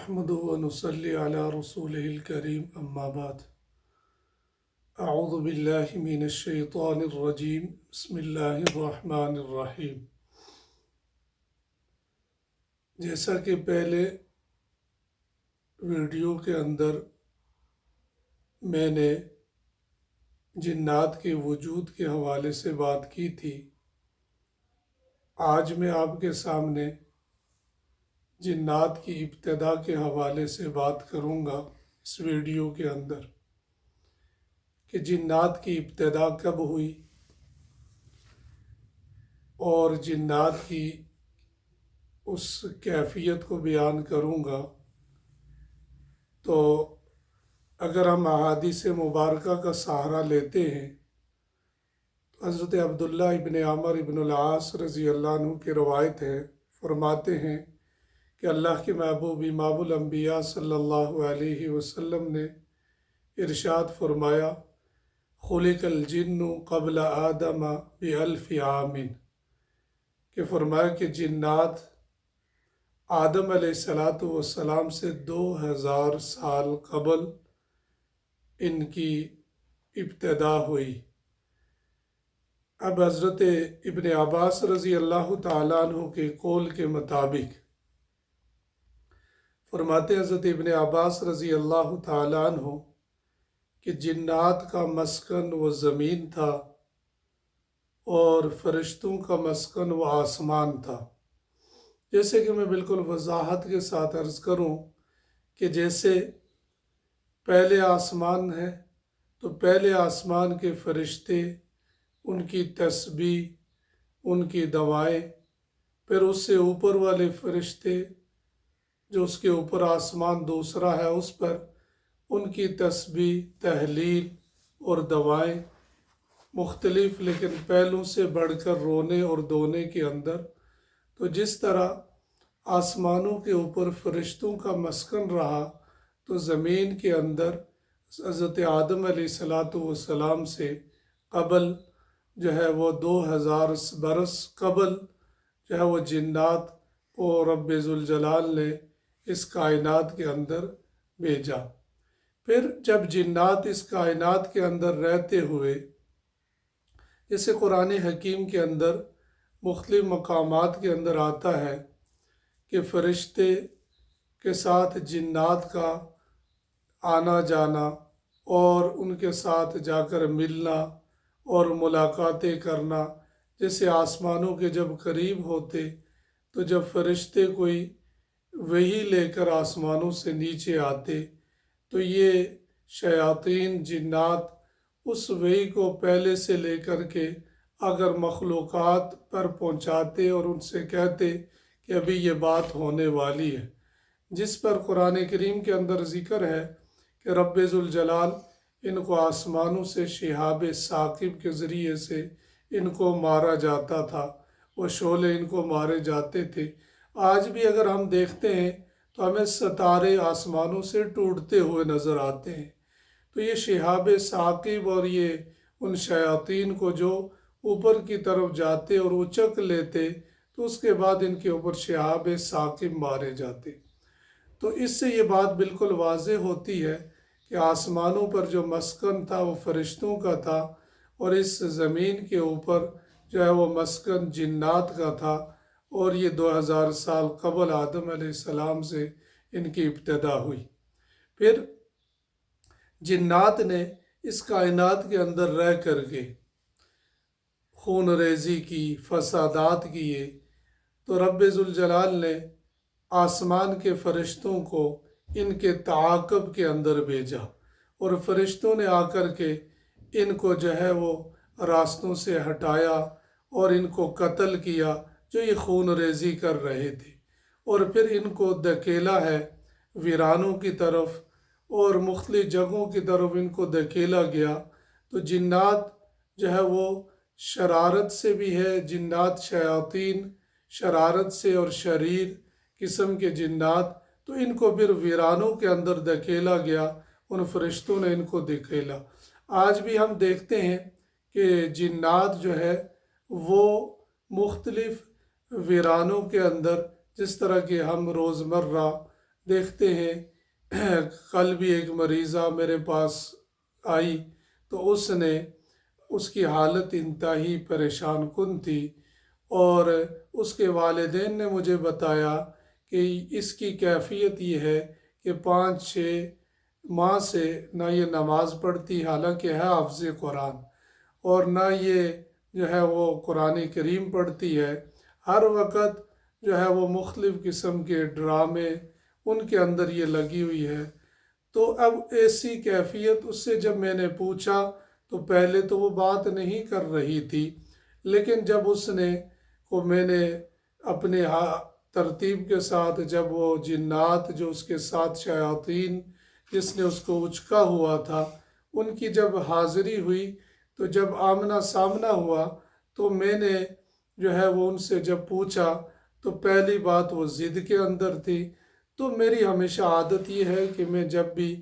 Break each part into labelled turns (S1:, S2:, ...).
S1: نحمده ونصلي على رسوله الكريم أما بعد أعوذ بالله من الشيطان الرجيم بسم الله الرحمن الرحیم۔ جیسا کہ پہلے ویڈیو کے اندر میں نے جنات کے وجود کے حوالے سے بات کی تھی، آج میں آپ کے سامنے جنات کی ابتدا کے حوالے سے بات کروں گا اس ویڈیو کے اندر کہ جنات کی ابتدا کب ہوئی اور جنات کی اس کیفیت کو بیان کروں گا۔ تو اگر ہم احادیث مبارکہ کا سہارا لیتے ہیں تو حضرت عبداللہ ابن عمر ابن العاص رضی اللہ عنہ کی روایت ہے، فرماتے ہیں کہ اللہ کے محبوب امام الانبیاء صلی اللہ علیہ وسلم نے ارشاد فرمایا، خلق الجن قبل آدم بألف عام، کہ فرمایا کہ جنات آدم علیہ السلام سے 2000 سال قبل ان کی ابتدا ہوئی۔ اب حضرت ابن عباس رضی اللہ تعالیٰ عنہ کے قول کے مطابق فرماتے حضرت ابن عباس رضی اللہ تعالیٰ عنہ کہ جنات کا مسکن وہ زمین تھا اور فرشتوں کا مسکن وہ آسمان تھا۔ جیسے کہ میں بالکل وضاحت کے ساتھ عرض کروں کہ جیسے پہلے آسمان ہے تو پہلے آسمان کے فرشتے، ان کی تسبیح، ان کی دوائیں، پھر اس سے اوپر والے فرشتے جو اس کے اوپر آسمان دوسرا ہے اس پر ان کی تسبیح، تحلیل اور دوائیں مختلف لیکن پہلوں سے بڑھ کر رونے اور دھونے کے اندر، تو جس طرح آسمانوں کے اوپر فرشتوں کا مسکن رہا تو زمین کے اندر حضرت آدم علیہ السلام سے قبل جو ہے وہ 2000 برس قبل جو ہے وہ جنات کو رب ذوالجلال نے اس کائنات کے اندر بھیجا۔ پھر جب جنات اس کائنات کے اندر رہتے ہوئے، جیسے قرآن حکیم کے اندر مختلف مقامات کے اندر آتا ہے کہ فرشتے کے ساتھ جنات کا آنا جانا اور ان کے ساتھ جا کر ملنا اور ملاقاتیں کرنا، جیسے آسمانوں کے جب قریب ہوتے تو جب فرشتے کوئی وحی لے کر آسمانوں سے نیچے آتے تو یہ شیاطین جنات اس وحی کو پہلے سے لے کر کے اگر مخلوقات پر پہنچاتے اور ان سے کہتے کہ ابھی یہ بات ہونے والی ہے، جس پر قرآن کریم کے اندر ذکر ہے کہ رب ذوالجلال ان کو آسمانوں سے شہاب ثاقب کے ذریعے سے ان کو مارا جاتا تھا، وہ شعلے ان کو مارے جاتے تھے۔ آج بھی اگر ہم دیکھتے ہیں تو ہمیں ستارے آسمانوں سے ٹوٹتے ہوئے نظر آتے ہیں، تو یہ شہاب ثاقب اور یہ ان شیاطین کو جو اوپر کی طرف جاتے اور اچک لیتے تو اس کے بعد ان کے اوپر شہاب ثاقب مارے جاتے۔ تو اس سے یہ بات بالکل واضح ہوتی ہے کہ آسمانوں پر جو مسکن تھا وہ فرشتوں کا تھا اور اس زمین کے اوپر جو ہے وہ مسکن جنات کا تھا، اور یہ 2000 سال قبل آدم علیہ السلام سے ان کی ابتدا ہوئی۔ پھر جنات نے اس کائنات کے اندر رہ کر کے خون ریزی کی، فسادات کیے، تو رب ذوالجلال نے آسمان کے فرشتوں کو ان کے تعاقب کے اندر بھیجا، اور فرشتوں نے آ کر کے ان کو جو ہے وہ راستوں سے ہٹایا اور ان کو قتل کیا جو یہ خون ریزی کر رہے تھے، اور پھر ان کو دھکیلا ہے ویرانوں کی طرف اور مختلف جگہوں کی طرف ان کو دھکیلا گیا۔ تو جنات جو ہے وہ شرارت سے بھی ہے، جنات شیاطین شرارت سے اور شریر قسم کے جنات، تو ان کو پھر ویرانوں کے اندر دھکیلا گیا، ان فرشتوں نے ان کو دھکیلا۔ آج بھی ہم دیکھتے ہیں کہ جنات جو ہے وہ مختلف ویرانوں کے اندر، جس طرح کہ ہم روزمرہ دیکھتے ہیں کل بھی ایک مریضہ میرے پاس آئی تو اس کی حالت انتہائی پریشان کن تھی، اور اس کے والدین نے مجھے بتایا کہ اس کی کیفیت یہ ہے کہ 5-6 ماہ سے نہ یہ نماز پڑھتی، حالانکہ ہے حافظ قرآن، اور نہ یہ جو ہے وہ قرآن کریم پڑھتی ہے۔ ہر وقت جو ہے وہ مختلف قسم کے ڈرامے ان کے اندر یہ لگی ہوئی ہے۔ تو اب ایسی کیفیت اس سے جب میں نے پوچھا تو پہلے تو وہ بات نہیں کر رہی تھی، لیکن جب میں نے اپنے ترتیب کے ساتھ، جب وہ جنات جو اس کے ساتھ شیاطین جس نے اس کو اچکا ہوا تھا ان کی جب حاضری ہوئی، تو جب آمنا سامنا ہوا تو میں نے جو ہے وہ ان سے جب پوچھا تو پہلی بات وہ ضد کے اندر تھی۔ تو میری ہمیشہ عادت یہ ہے کہ میں جب بھی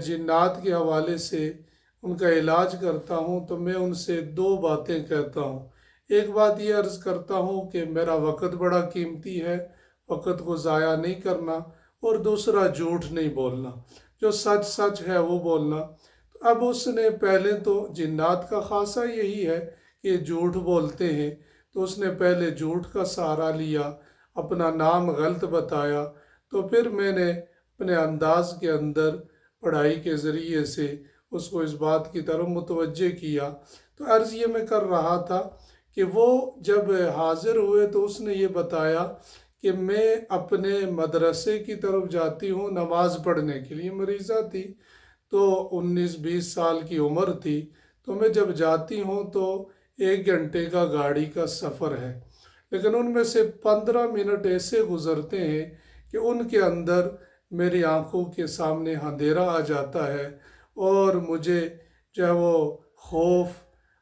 S1: جنات کے حوالے سے ان کا علاج کرتا ہوں تو میں ان سے 2 باتیں کہتا ہوں۔ ایک بات یہ عرض کرتا ہوں کہ میرا وقت بڑا قیمتی ہے، وقت کو ضائع نہیں کرنا، اور دوسرا جھوٹ نہیں بولنا، جو سچ سچ ہے وہ بولنا۔ تو اب اس نے پہلے تو جنات کا خاصہ یہی ہے کہ جھوٹ بولتے ہیں، تو اس نے پہلے جھوٹ کا سہارا لیا، اپنا نام غلط بتایا، تو پھر میں نے اپنے انداز کے اندر پڑھائی کے ذریعے سے اس کو اس بات کی طرف متوجہ کیا۔ تو عرض یہ میں کر رہا تھا کہ وہ جب حاضر ہوئے تو اس نے یہ بتایا کہ میں اپنے مدرسے کی طرف جاتی ہوں نماز پڑھنے کے لیے، مریضہ تھی تو 19-20 سال کی عمر تھی، تو میں جب جاتی ہوں تو 1 گھنٹے کا گاڑی کا سفر ہے، لیکن ان میں سے 15 منٹ ایسے گزرتے ہیں کہ ان کے اندر میری آنکھوں کے سامنے اندھیرا آ جاتا ہے، اور مجھے جو ہے وہ خوف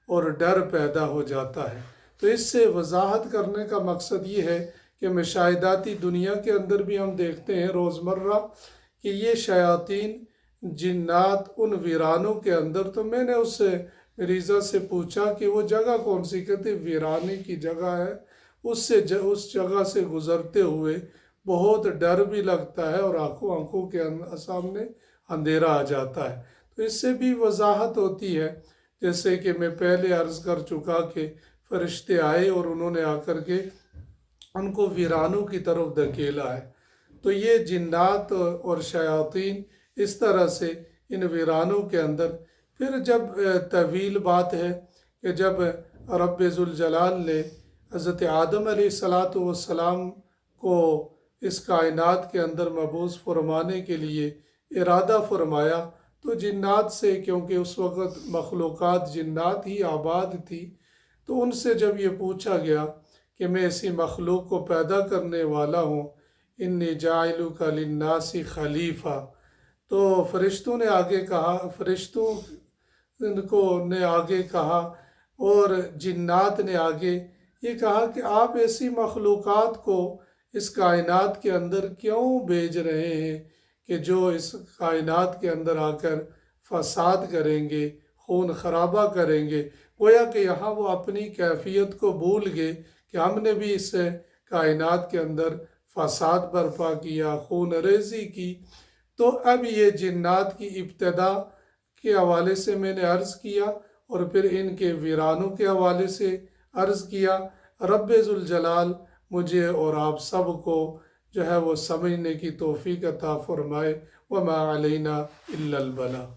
S1: اور ڈر پیدا ہو جاتا ہے۔ تو اس سے وضاحت کرنے کا مقصد یہ ہے کہ مشاہداتی دنیا کے اندر بھی ہم دیکھتے ہیں روزمرہ کہ یہ شیاطین جنات ان ویرانوں کے اندر، تو میں نے اس مریضہ سے پوچھا کہ وہ جگہ کون سی، کہتے ویرانے کی جگہ ہے، اس جگہ سے گزرتے ہوئے بہت ڈر بھی لگتا ہے اور آنکھوں کے سامنے اندھیرا آ جاتا ہے۔ تو اس سے بھی وضاحت ہوتی ہے، جیسے کہ میں پہلے عرض کر چکا کہ فرشتے آئے اور انہوں نے آ کر کے ان کو ویرانوں کی طرف دھکیلا ہے۔ تو یہ جنات اور شیاطین اس طرح سے ان ویرانوں کے اندر، پھر جب طویل بات ہے کہ جب رب ذوالجلال نے حضرت آدم علیہ السلام کو اس کائنات کے اندر مبعوث فرمانے کے لیے ارادہ فرمایا، تو جنات سے، کیونکہ اس وقت مخلوقات جنات ہی آباد تھی، تو ان سے جب یہ پوچھا گیا کہ میں ایسی مخلوق کو پیدا کرنے والا ہوں، انی جاعلک للناس خلیفہ، تو فرشتوں نے آگے کہا اور جنات نے آگے یہ کہا کہ آپ ایسی مخلوقات کو اس کائنات کے اندر کیوں بھیج رہے ہیں کہ جو اس کائنات کے اندر آ کر فساد کریں گے، خون خرابہ کریں گے۔ گویا کہ یہاں وہ اپنی کیفیت کو بھول گئے کہ ہم نے بھی اس کائنات کے اندر فساد برپا کیا، خون ریزی کی۔ تو اب یہ جنات کی ابتدا کے حوالے سے میں نے عرض کیا، اور پھر ان کے ویرانوں کے حوالے سے عرض کیا۔ رب ذوالجلال مجھے اور آپ سب کو جو ہے وہ سمجھنے کی توفیق عطا فرمائے۔ وما علینا الا البلاغ۔